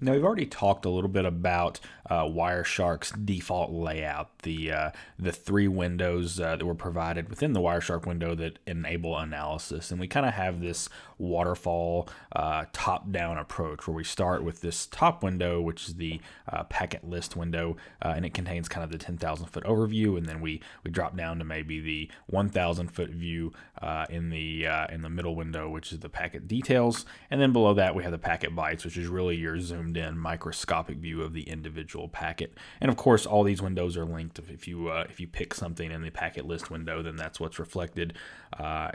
Now, we've already talked a little bit about Wireshark's default layout, the three windows that were provided within the Wireshark window that enable analysis. And we kind of have this waterfall top-down approach where we start with this top window, which is the packet list window, and it contains kind of the 10,000-foot overview, and then we drop down to maybe the 1,000-foot view in the middle window, which is the packet details, and then below that we have the packet bytes, which is really your zoomed in microscopic view of the individual packet. And of course, all these windows are linked. If you pick something in the packet list window, then that's what's reflected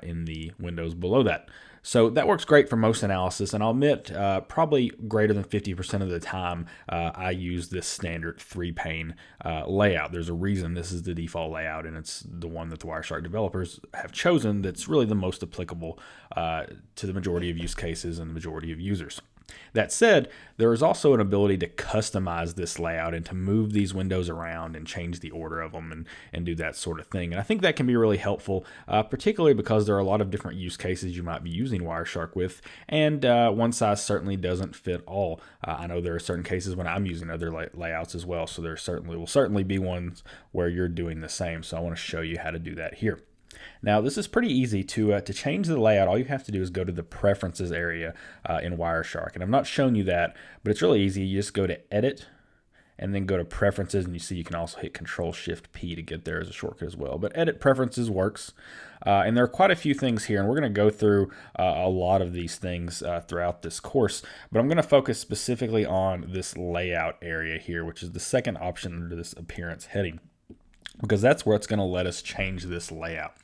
in the windows below that. So that works great for most analysis, and I'll admit probably greater than 50% of the time I use this standard three-pane layout. There's a reason this is the default layout, and it's the one that the Wireshark developers have chosen that's really the most applicable to the majority of use cases and the majority of users. That said, there is also an ability to customize this layout and to move these windows around and change the order of them and do that sort of thing. And I think that can be really helpful, particularly because there are a lot of different use cases you might be using Wireshark with, and one size certainly doesn't fit all. I know there are certain cases when I'm using other layouts as well, so there will certainly be ones where you're doing the same. So I want to show you how to do that here. Now, this is pretty easy to change the layout. All you have to do is go to the preferences area in Wireshark. And I've not shown you that, but it's really easy. You just go to edit and then go to preferences, and you see you can also hit Control-Shift-P to get there as a shortcut as well. But edit preferences works. And there are quite a few things here, and we're going to go through a lot of these things throughout this course. But I'm going to focus specifically on this layout area here, which is the second option under this appearance heading, because that's where it's going to let us change this layout.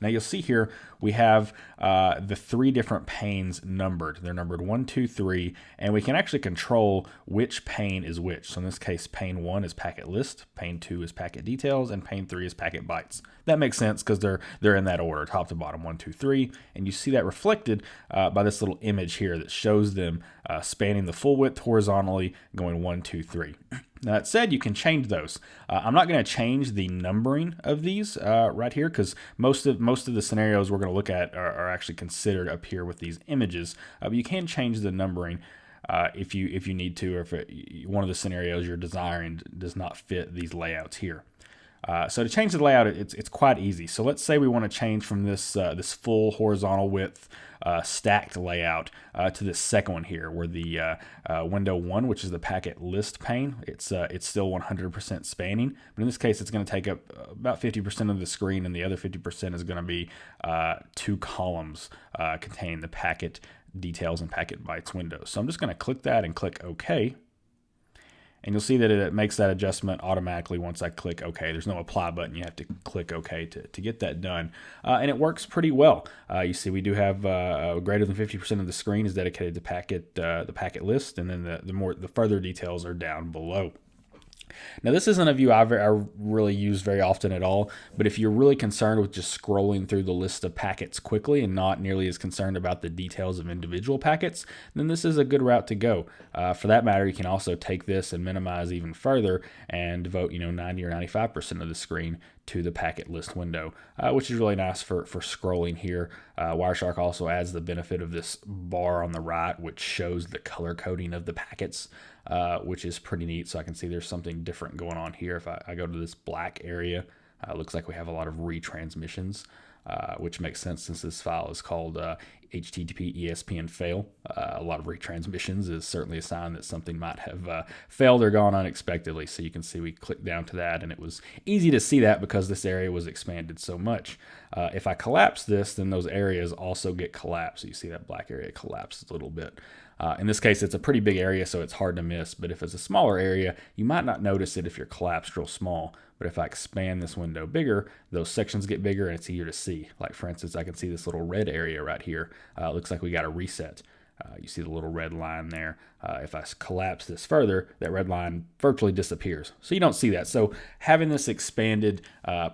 Now you'll see here we have the three different panes numbered. They're numbered 1, 2, 3, and we can actually control which pane is which. So in this case, pane 1 is packet list, pane 2 is packet details, and pane 3 is packet bytes. That makes sense because they're in that order, top to bottom, 1, 2, 3, and you see that reflected by this little image here that shows them spanning the full width horizontally, going 1, 2, 3. Now, that said, you can change those. I'm not going to change the numbering of these right here because most of the scenarios we're going to look at are actually considered up here with these images. But you can change the numbering if you need to, or if one of the scenarios you're desiring does not fit these layouts here. So to change the layout, it's quite easy. So let's say we want to change from this full horizontal width stacked layout to this second one here, where the window 1, which is the packet list pane, it's still 100% spanning, but in this case it's going to take up about 50% of the screen, and the other 50% is going to be two columns containing the packet details and packet bytes windows. So I'm just going to click that and click OK. And you'll see that it makes that adjustment automatically once I click OK. There's no apply button. You have to click OK to get that done. And it works pretty well. You see we do have greater than 50% of the screen is dedicated to the packet list, and then the further details are down below. Now, this isn't a view I really use very often at all, but if you're really concerned with just scrolling through the list of packets quickly and not nearly as concerned about the details of individual packets, then this is a good route to go. For that matter, you can also take this and minimize even further and devote 90 or 95% of the screen to the packet list window, which is really nice for scrolling here. Wireshark also adds the benefit of this bar on the right, which shows the color coding of the packets, which is pretty neat. So I can see there's something different going on here. If I go to this black area, it looks like we have a lot of retransmissions, which makes sense since this file is called HTTP ESPN fail. A lot of retransmissions is certainly a sign that something might have failed or gone unexpectedly. So you can see we clicked down to that, and it was easy to see that because this area was expanded so much. If I collapse this, then those areas also get collapsed. So you see that black area collapsed a little bit. In this case, it's a pretty big area, so it's hard to miss. But if it's a smaller area, you might not notice it if you're collapsed real small. But if I expand this window bigger, those sections get bigger and it's easier to see. Like, for instance, I can see this little red area right here. Looks like we got a reset. You see the little red line there. If I collapse this further, that red line virtually disappears. So you don't see that. So having this expanded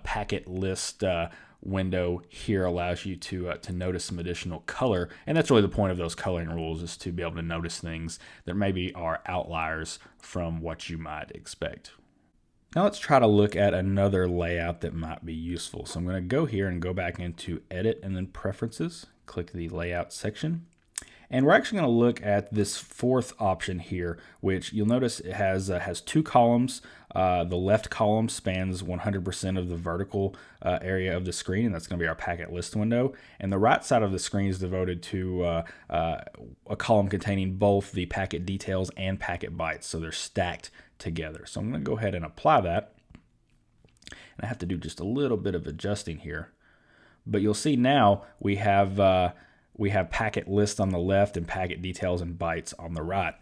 packet list window here allows you to notice some additional color, and that's really the point of those coloring rules, is to be able to notice things that maybe are outliers from what you might expect. Now let's try to look at another layout that might be useful. So I'm going to go here and go back into Edit and then Preferences, click the Layout section, And we're actually going to look at this fourth option here, which you'll notice it has two columns. The left column spans 100% of the vertical area of the screen, and that's going to be our packet list window. And the right side of the screen is devoted to a column containing both the packet details and packet bytes, so they're stacked together. So I'm going to go ahead and apply that. And I have to do just a little bit of adjusting here. But you'll see now we have packet list on the left and packet details and bytes on the right.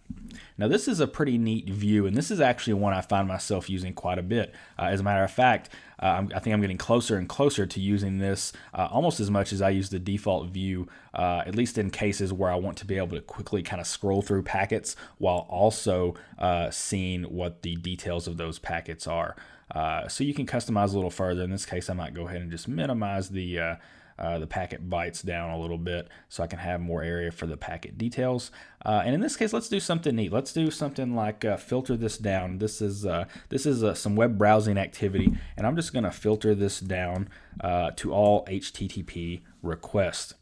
Now this is a pretty neat view, and this is actually one I find myself using quite a bit. As a matter of fact, I think I'm getting closer and closer to using this almost as much as I use the default view, at least in cases where I want to be able to quickly kind of scroll through packets while also seeing what the details of those packets are. So you can customize a little further. In this case, I might go ahead and just minimize the packet bytes down a little bit so I can have more area for the packet details. And in this case, let's do something neat. Let's do something like filter this down. This is some web browsing activity, and I'm just going to filter this down to all HTTP requests.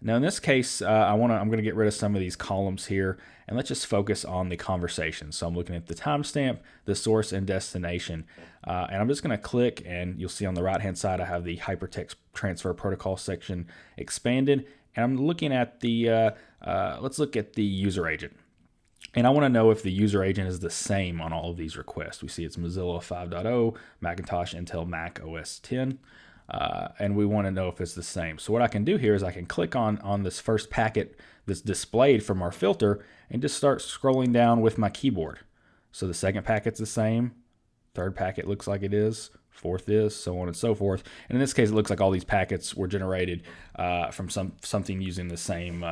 Now in this case, I'm going to get rid of some of these columns here, and let's just focus on the conversation. So I'm looking at the timestamp, the source, and destination. And I'm just going to click, and you'll see on the right-hand side I have the Hypertext Transfer Protocol section expanded. And I'm looking at the, let's look at the user agent. And I want to know if the user agent is the same on all of these requests. We see it's Mozilla 5.0, Macintosh, Intel, Mac OS 10. And we want to know if it's the same. So what I can do here is I can click on this first packet that's displayed from our filter and just start scrolling down with my keyboard. So the second packet's the same, third packet looks like it is, fourth is, so on and so forth. And in this case, it looks like all these packets were generated from something using the same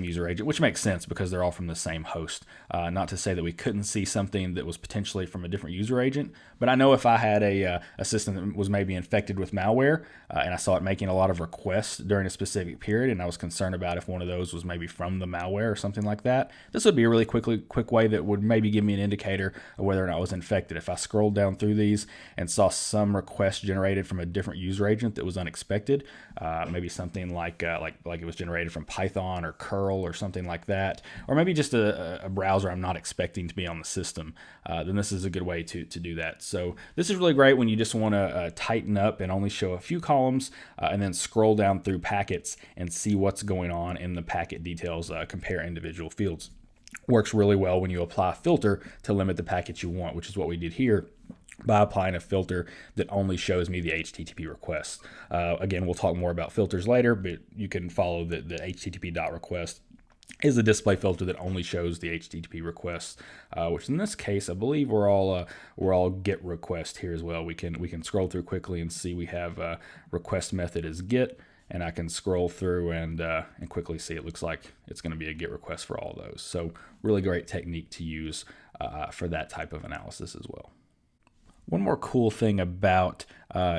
user agent, which makes sense because they're all from the same host. Not to say that we couldn't see something that was potentially from a different user agent, but I know if I had a system that was maybe infected with malware and I saw it making a lot of requests during a specific period, and I was concerned about if one of those was maybe from the malware or something like that, this would be a really quick way that would maybe give me an indicator of whether or not I was infected. If I scrolled down through these and saw some request generated from a different user agent that was unexpected, maybe something like it was generated from Python or curl or something like that, or maybe just a browser I'm not expecting to be on the system, then this is a good way to do that. So this is really great when you just want to tighten up and only show a few columns and then scroll down through packets and see what's going on in the packet details, compare individual fields. Works really well when you apply a filter to limit the packets you want, which is what we did here by applying a filter that only shows me the HTTP requests. Again, we'll talk more about filters later, but you can follow the HTTP.request is a display filter that only shows the HTTP requests, which in this case, I believe we're all get request here as well. We can scroll through quickly and see we have request method is get, and I can scroll through and quickly see it looks like it's going to be a get request for all those. So really great technique to use for that type of analysis as well. One more cool thing about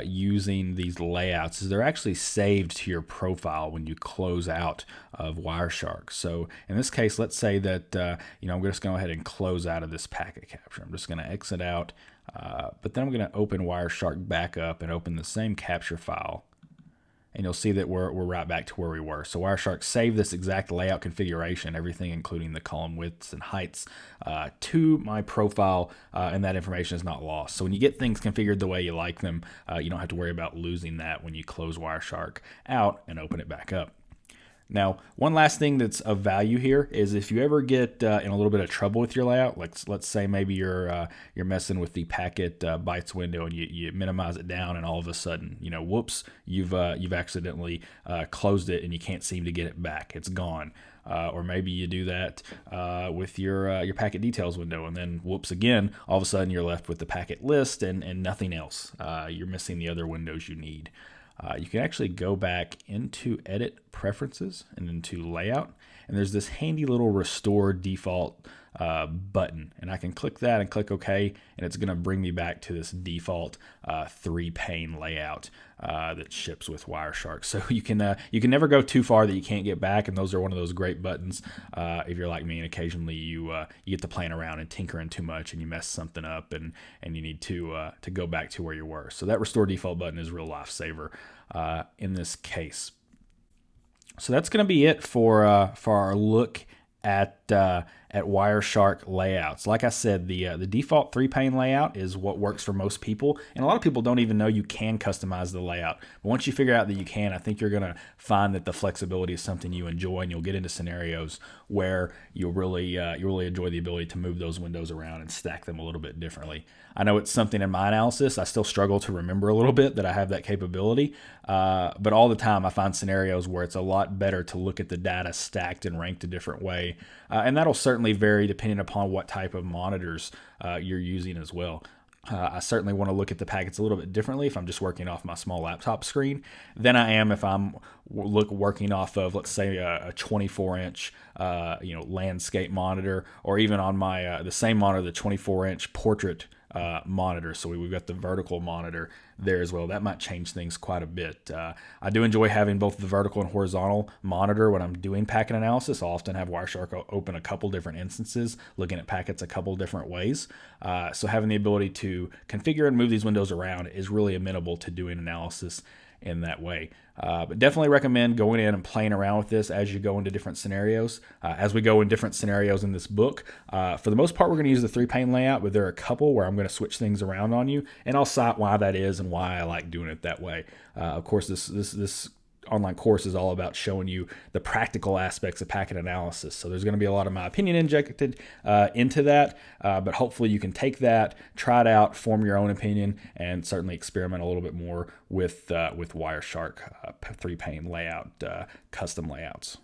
using these layouts is they're actually saved to your profile when you close out of Wireshark. So in this case, let's say that I'm just going to go ahead and close out of this packet capture. I'm just going to exit out, but then I'm going to open Wireshark back up and open the same capture file. And you'll see that we're right back to where we were. So Wireshark saved this exact layout configuration, everything including the column widths and heights, to my profile, and that information is not lost. So when you get things configured the way you like them, you don't have to worry about losing that when you close Wireshark out and open it back up. Now, one last thing that's of value here is if you ever get in a little bit of trouble with your layout, let's say maybe you're messing with the packet bytes window and you minimize it down, and all of a sudden, whoops, you've accidentally closed it and you can't seem to get it back. It's gone. Or maybe you do that with your packet details window, and then whoops again, all of a sudden you're left with the packet list and nothing else. You're missing the other windows you need. You can actually go back into Edit Preferences and into Layout, and there's this handy little Restore Default button, and I can click that and click OK, and it's going to bring me back to this default 3-pane layout that ships with Wireshark. So you can never go too far that you can't get back, and those are one of those great buttons if you're like me and occasionally you get to playing around and tinkering too much and you mess something up and you need to go back to where you were. So that Restore Default button is a real lifesaver in this case. So that's going to be it for our look at Wireshark layouts. Like I said, the default 3-pane layout is what works for most people, and a lot of people don't even know you can customize the layout. But once you figure out that you can, I think you're going to find that the flexibility is something you enjoy, and you'll get into scenarios where you'll really enjoy the ability to move those windows around and stack them a little bit differently. I know it's something in my analysis I still struggle to remember a little bit that I have that capability, but all the time I find scenarios where it's a lot better to look at the data stacked and ranked a different way, and that'll certainly vary depending upon what type of monitors you're using as well. I certainly want to look at the packets a little bit differently if I'm just working off my small laptop screen than I am if I'm working off of, let's say, a 24-inch landscape monitor, or even on my the same monitor, the 24-inch portrait monitor. So we've got the vertical monitor there as well. That might change things quite a bit. I do enjoy having both the vertical and horizontal monitor when I'm doing packet analysis. I'll often have Wireshark open a couple different instances, looking at packets a couple different ways. So having the ability to configure and move these windows around is really amenable to doing analysis in that way. But definitely recommend going in and playing around with this as you go into different scenarios. As we go in different scenarios in this book, for the most part, we're going to use the 3-pane layout, but there are a couple where I'm going to switch things around on you, and I'll cite why that is and why I like doing it that way. Of course, this online course is all about showing you the practical aspects of packet analysis. So there's going to be a lot of my opinion injected into that, but hopefully you can take that, try it out, form your own opinion, and certainly experiment a little bit more with Wireshark 3-pane layout custom layouts.